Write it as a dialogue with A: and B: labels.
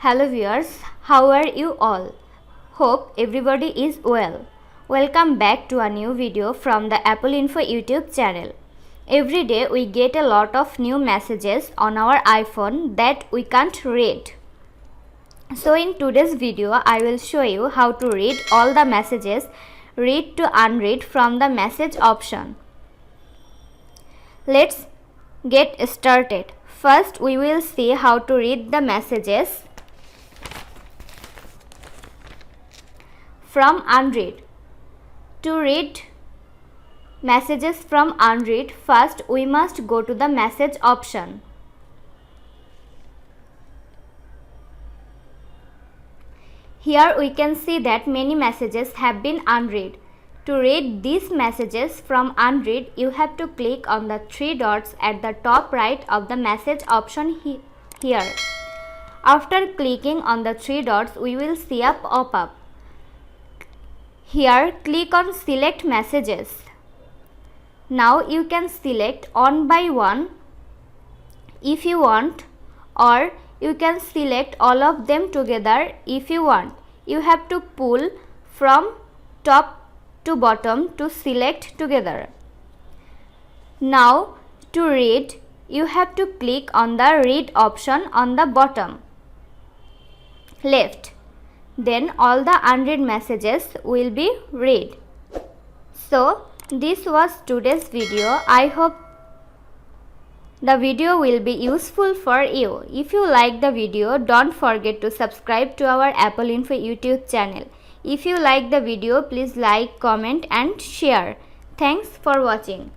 A: Hello viewers, how are you all? Hope everybody is well. Welcome back to a new video from the Apple Info YouTube channel. Every day we get a lot of new messages on our iPhone that we can't read. So in today's video I will show you how to read all the messages read to unread from the message option. Let's get started. First we will see how to read the messages from unread. To read messages from unread, first we must go to the message option. Here we can see that many messages have been unread. To read these messages from unread, you have to click on the three dots at the top right of the message option here. After clicking on the three dots, we will see a pop-up. Here, click on Select Messages. Now you can select one by one if you want, or you can select all of them together if you want. You have to pull from top to bottom to select together. Now to read, you have to click on the read option on the bottom left. Then all the unread messages will be read. So this was today's video. I hope the video will be useful for you. If you like the video, don't forget to subscribe to our Apple Info YouTube channel. If you like the video, please like, comment and share. Thanks for watching.